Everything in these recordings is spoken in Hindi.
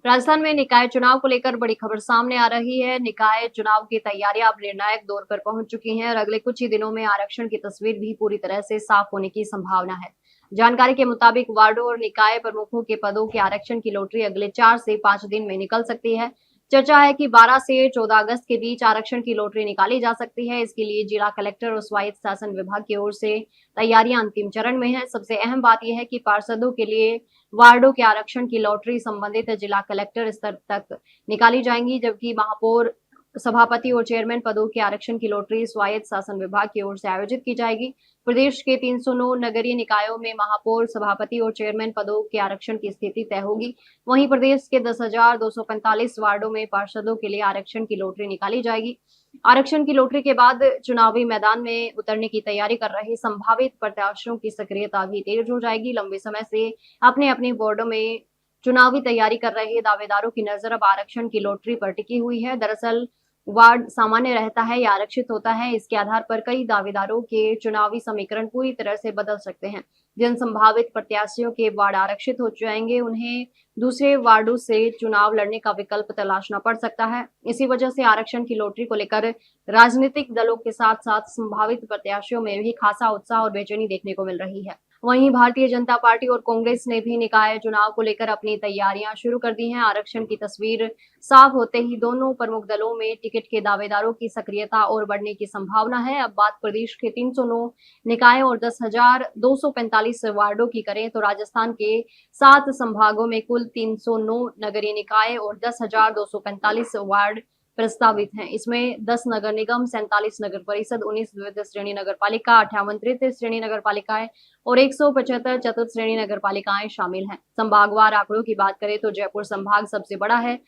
राजस्थान में निकाय चुनाव को लेकर बड़ी खबर सामने आ रही है। निकाय चुनाव की तैयारियां अब निर्णायक दौर पर पहुंच चुकी हैं और अगले कुछ ही दिनों में आरक्षण की तस्वीर भी पूरी तरह से साफ होने की संभावना है। जानकारी के मुताबिक वार्डों और निकाय प्रमुखों के पदों के आरक्षण की लॉटरी अगले 4 से 5 दिन में निकल सकती है। चर्चा है कि 12 से 14 अगस्त के बीच आरक्षण की लॉटरी निकाली जा सकती है। इसके लिए जिला कलेक्टर और स्वायत्त शासन विभाग की ओर से तैयारियां अंतिम चरण में है। सबसे अहम बात यह है कि पार्षदों के लिए वार्डों के आरक्षण की लॉटरी संबंधित जिला कलेक्टर स्तर तक निकाली जाएंगी, जबकि महापौर, सभापति और चेयरमैन पदों के आरक्षण की लॉटरी स्वायत्त शासन विभाग की ओर से आयोजित की जाएगी। प्रदेश के 309 नगरीय निकायों में महापौर, सभापति और चेयरमैन पदों के आरक्षण की स्थिति तय होगी। वहीं प्रदेश के 10,245 वार्डों में पार्षदों के लिए आरक्षण की लॉटरी निकाली जाएगी। आरक्षण की लॉटरी के बाद चुनावी मैदान में उतरने की तैयारी कर रहे संभावित प्रत्याशियों की सक्रियता भी तेज हो जाएगी। लंबे समय से अपने अपने वार्डों में चुनावी तैयारी कर रहे दावेदारों की नजर अब आरक्षण की लॉटरी पर टिकी हुई है। दरअसल वार्ड सामान्य रहता है या आरक्षित होता है, इसके आधार पर कई दावेदारों के चुनावी समीकरण पूरी तरह से बदल सकते हैं। जिन संभावित प्रत्याशियों के वार्ड आरक्षित हो जाएंगे, उन्हें दूसरे वार्डों से चुनाव लड़ने का विकल्प तलाशना पड़ सकता है। इसी वजह से आरक्षण की लॉटरी को लेकर राजनीतिक दलों के साथ साथ संभावित प्रत्याशियों में भी खासा उत्साह और बेचैनी देखने को मिल रही है। वहीं भारतीय जनता पार्टी और कांग्रेस ने भी निकाय चुनाव को लेकर अपनी तैयारियां शुरू कर दी हैं। आरक्षण की तस्वीर साफ होते ही दोनों प्रमुख दलों में टिकट के दावेदारों की सक्रियता और बढ़ने की संभावना है। अब बात प्रदेश के 309 निकाय और 10,245 वार्डों की करें तो राजस्थान के 7 संभागों में कुल 309 नगरीय निकाय और 10,245 वार्ड प्रस्तावित हैं। इसमें 10 नगर निगम, 47 नगर परिषद, 19 द्वितीय श्रेणी नगर पालिका, 58 तृतीय श्रेणी नगर पालिकाएं और 175 चतुर्थ श्रेणी नगर पालिकाएं शामिल हैं। संभागवार आंकड़ों की बात करें तो जयपुर संभाग सबसे बड़ा है।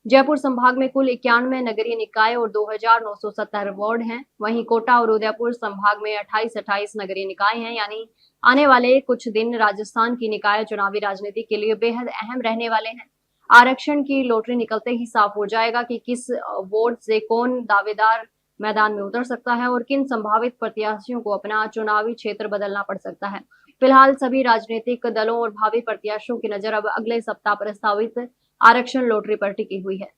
जयपुर संभाग में कुल 91 नगरीय निकाय और 2,970 वार्ड हैं। वहीं कोटा और उदयपुर संभाग में 28 नगरीय निकाय हैं। यानी आने वाले कुछ दिन राजस्थान की निकाय चुनावी राजनीति के लिए बेहद अहम रहने वाले हैं। आरक्षण की लॉटरी निकलते ही साफ हो जाएगा कि किस वार्ड से कौन दावेदार मैदान में उतर सकता है और किन संभावित प्रत्याशियों को अपना चुनावी क्षेत्र बदलना पड़ सकता है। फिलहाल सभी राजनीतिक दलों और भावी प्रत्याशियों की नजर अब अगले सप्ताह प्रस्तावित आरक्षण लॉटरी पर टिकी हुई है।